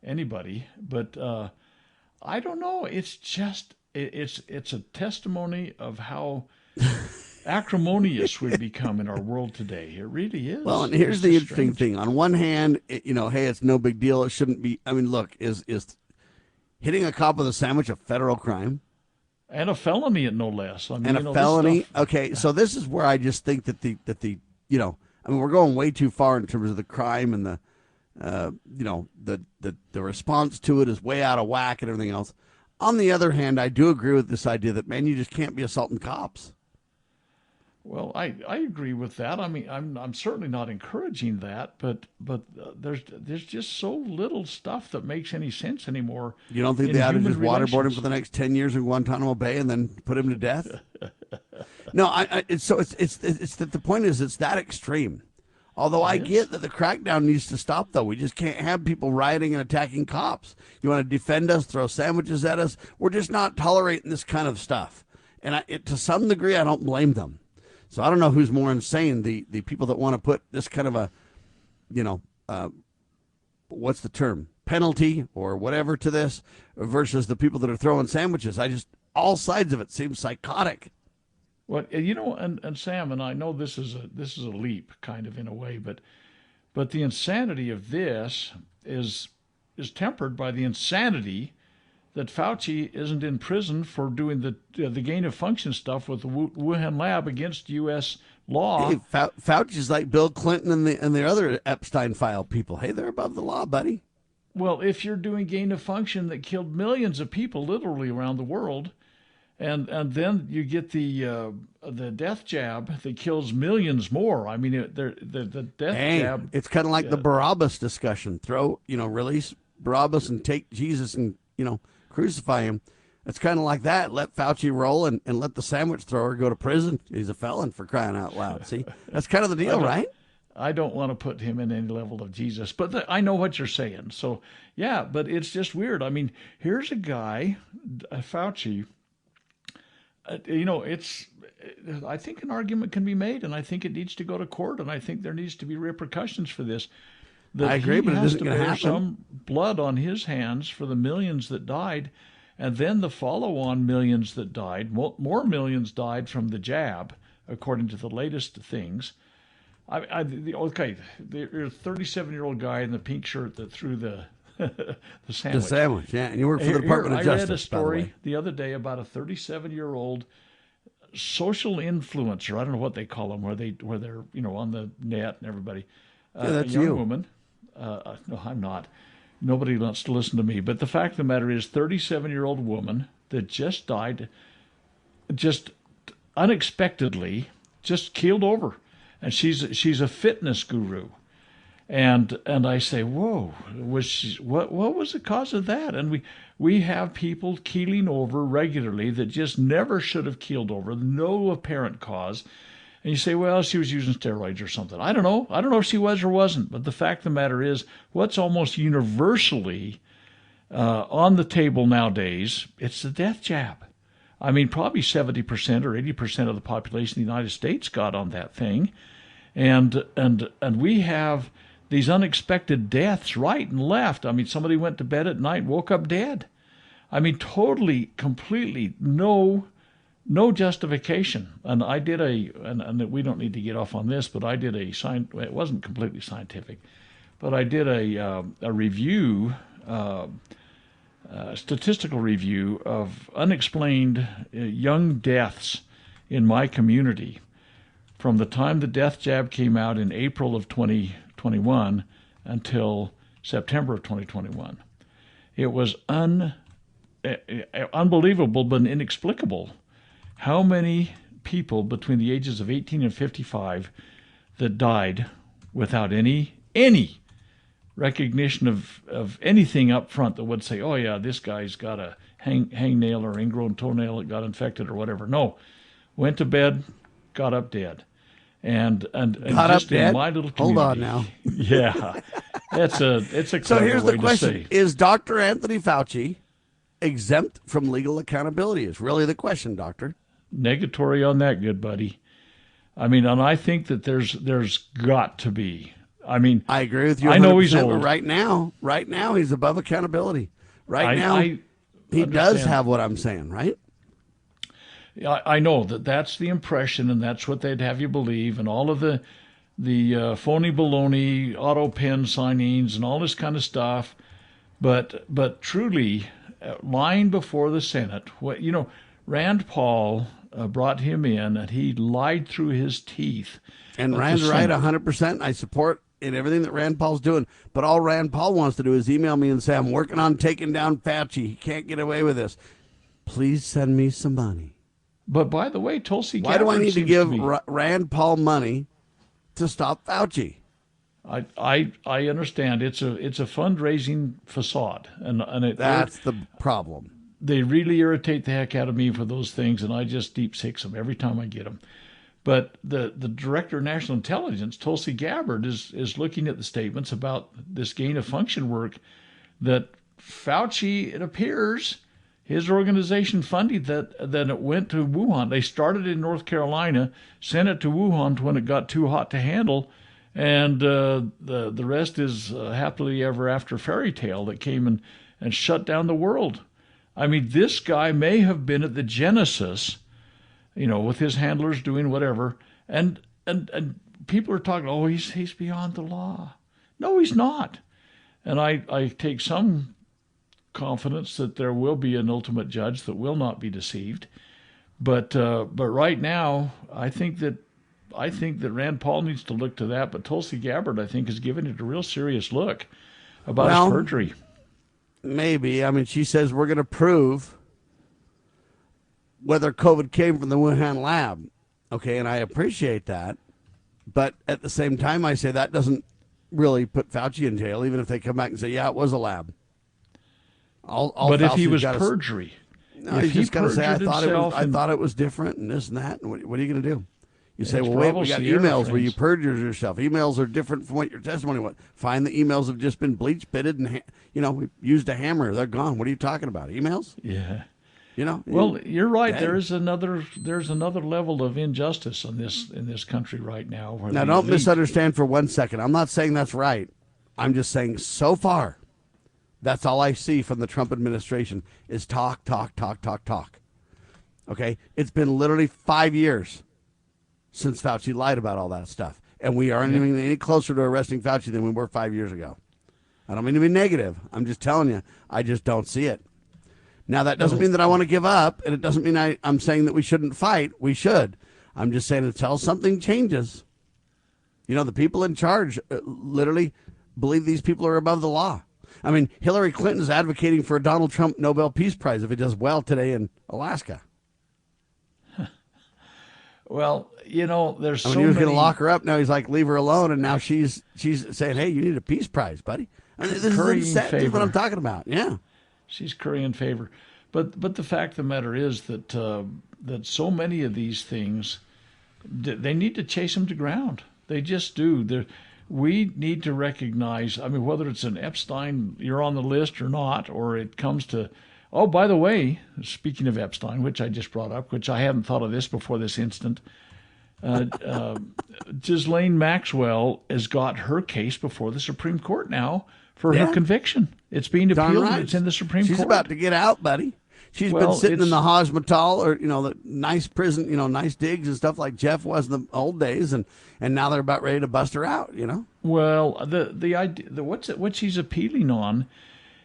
anybody. But I don't know. It's just it's a testimony of how acrimonious we've become in our world today. It really is. Well, and here's the interesting thing. On one hand, hey, it's no big deal. It shouldn't be. I mean, look, is hitting a cop with a sandwich a federal crime? And a felony at no less. I mean, and a felony. Okay, so this is where I just think that the I mean, we're going way too far in terms of the crime and the response to it is way out of whack and everything else. On the other hand, I do agree with this idea that, man, you just can't be assaulting cops. Well, I agree with that. I mean, I'm certainly not encouraging that, but there's just so little stuff that makes any sense anymore. You don't think they ought to just waterboard him for the next 10 years in Guantanamo Bay and then put him to death? No, it's that the point is it's that extreme. Although I get that the crackdown needs to stop, though. We just can't have people rioting and attacking cops. You want to defend us, throw sandwiches at us? We're just not tolerating this kind of stuff. And to some degree, I don't blame them. So I don't know who's more insane, the people that want to put this kind of a, what's the term, penalty or whatever to this, versus the people that are throwing sandwiches. All sides of it seem psychotic. Well, and Sam, and I know this is a leap kind of in a way, but the insanity of this is tempered by the insanity that Fauci isn't in prison for doing the gain of function stuff with the Wuhan lab against U.S. law. Hey, Fauci's like Bill Clinton and the other Epstein file people. Hey, they're above the law, buddy. Well, if you're doing gain of function that killed millions of people literally around the world, and then you get the death jab that kills millions more. I mean, the death jab. It's kind of like the Barabbas discussion. Release Barabbas and take Jesus and crucify him. It's kind of like that. Let Fauci roll and let the sandwich thrower go to prison. He's a felon, for crying out loud. See, that's kind of the deal, right? I don't want to put him in any level of Jesus, but I know what you're saying. So, yeah, but it's just weird. I mean, here's a guy, Fauci, I think an argument can be made, and I think it needs to go to court, and I think there needs to be repercussions for this. I agree, but it isn't going to happen. Some blood on his hands for the millions that died, and then the follow-on millions that died. More millions died from the jab, according to the latest things. Okay, the 37-year-old guy in the pink shirt that threw the sandwich. The sandwich, yeah, and you work for the Department of Justice. I read a story the other day about a 37-year-old social influencer. I don't know what they call them, where they're on the net and everybody. That's a young you. woman. No, I'm not. Nobody wants to listen to me. But the fact of the matter is, 37-year-old woman that just died, just unexpectedly, just keeled over, and she's a fitness guru, and I say, whoa, what was the cause of that? And we have people keeling over regularly that just never should have keeled over, no apparent cause. And you say, well, she was using steroids or something. I don't know. I don't know if she was or wasn't. But the fact of the matter is, what's almost universally on the table nowadays, it's the death jab. I mean, probably 70% or 80% of the population of the United States got on that thing. And we have these unexpected deaths right and left. I mean, somebody went to bed at night and woke up dead. I mean, totally, completely no justification. And I did and we don't need to get off on this, but I did it wasn't completely scientific, but I did a review, statistical review of unexplained young deaths in my community from the time the death jab came out in April of 2021 until September of 2021. It was unbelievable but inexplicable how many people between the ages of 18 and 55 that died without any recognition of anything up front that would say, oh yeah, this guy's got a hangnail or ingrown toenail that got infected or whatever. No, went to bed, got up dead. And got just up dead? In my little community. Hold on now. Yeah. It's a So here's the way question. to say. Is Dr. Anthony Fauci exempt from legal accountability is really the question, Doctor. Negatory on that, good buddy. I mean, and I think that there's got to be. I mean, I agree with you. I know he's old. But right now he's above accountability. He understand. does have what I'm saying, right? I know that's the impression, and that's what they'd have you believe, and all of the phony baloney, auto pen signings, and all this kind of stuff. But truly, lying before the Senate, Rand Paul brought him in, and he lied through his teeth. And Rand's right 100%. I support in everything that Rand Paul's doing. But all Rand Paul wants to do is email me and say, I'm working on taking down Fauci. He can't get away with this. Please send me some money. But by the way, Tulsi Gabbard, why do I need to give Rand Paul money to stop Fauci? I understand it's a fundraising facade, and that's the problem. They really irritate the heck out of me for those things, and I just deep six them every time I get them. But the Director of National Intelligence, Tulsi Gabbard, is looking at the statements about this gain of function work that Fauci, it appears, his organization funded that it went to Wuhan. They started in North Carolina, sent it to Wuhan when it got too hot to handle, and the rest is happily ever after fairy tale that came and shut down the world. I mean, this guy may have been at the genesis, with his handlers doing whatever, and people are talking, oh, he's beyond the law. No, he's not. And I take some confidence that there will be an ultimate judge that will not be deceived. But right now, I think that Rand Paul needs to look to that. But Tulsi Gabbard, I think, is giving it a real serious look about his perjury. Maybe. I mean, she says we're going to prove whether COVID came from the Wuhan lab. Okay, and I appreciate that. But at the same time, I say that doesn't really put Fauci in jail, even if they come back and say, yeah, it was a lab. But if he was perjury. No, he's just got to say, I thought it was different and this and that. And what are you going to do? You say, well, wait, we got emails where you perjured yourself. Emails are different from what your testimony was. Fine, the emails have just been bleach pitted and, we used a hammer. They're gone. What are you talking about? Emails? Yeah. Well, you're right. Dang. There's another level of injustice in this country right now. Now, don't misunderstand for 1 second. I'm not saying that's right. I'm just saying so far, that's all I see from the Trump administration is talk, talk, talk, talk, talk. Okay? It's been literally 5 years since Fauci lied about all that stuff. And we aren't even any closer to arresting Fauci than we were 5 years ago. I don't mean to be negative. I'm just telling you, I just don't see it. Now, that doesn't mean that I want to give up, and it doesn't mean I'm saying that we shouldn't fight. We should. I'm just saying until something changes, the people in charge literally believe these people are above the law. I mean, Hillary Clinton's advocating for a Donald Trump Nobel Peace Prize if he does well today in Alaska. Well, there's so many. He was going to lock her up. Now he's like, leave her alone. And now she's saying, hey, you need a peace prize, buddy. I mean, this is what I'm talking about. Yeah. She's currying favor. But the fact of the matter is that so many of these things, they need to chase them to ground. They just do. We need to recognize, I mean, whether it's an Epstein, you're on the list or not, or it comes to, oh, by the way, speaking of Epstein, which I just brought up, which I hadn't thought of this before this instant, Ghislaine Maxwell has got her case before the Supreme Court now for her conviction. It's being appealed and it's in the Supreme Court. She's about to get out, buddy. She's been sitting in the Hosmetal or, the nice prison, nice digs and stuff like Jeff was in the old days. And now they're about ready to bust her out, Well, the idea, what she's appealing on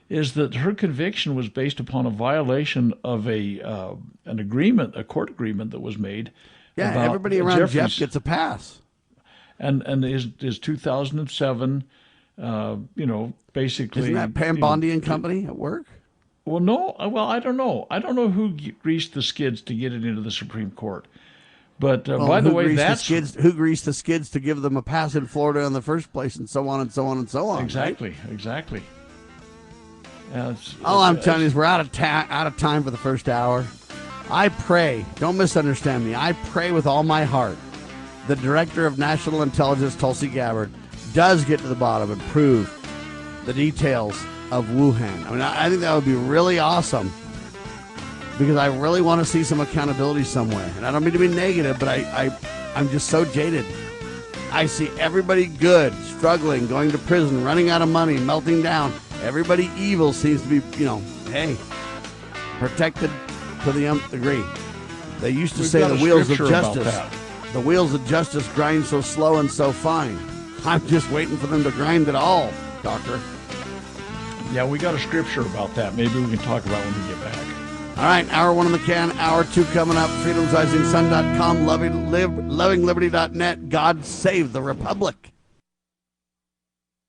is that her conviction was based upon a violation of an agreement, a court agreement that was made. Yeah, everybody around Jeff gets a pass. And his 2007, basically. Isn't that Pam Bondi and Company at work? Well, no. Well, I don't know. I don't know who greased the skids to get it into the Supreme Court. But by the way, who greased the skids to give them a pass in Florida in the first place, and so on and so on and so on. Exactly, right? Exactly. All I'm telling you is we're out of time for the first hour. I pray, don't misunderstand me, I pray with all my heart the Director of National Intelligence, Tulsi Gabbard, does get to the bottom and prove the details of Wuhan. I mean, I think that would be really awesome because I really want to see some accountability somewhere. And I don't mean to be negative, but I'm just so jaded. I see everybody good, struggling, going to prison, running out of money, melting down. Everybody evil seems to be, hey, protected to the nth degree. They used to say the wheels of justice grind so slow and so fine. I'm just waiting for them to grind it all, Doctor. Yeah, we got a scripture about that. Maybe we can talk about when we get back. All right, hour 1 in the can, hour 2 coming up. freedomsrisingsun.com, lovingliberty.net. God save the Republic.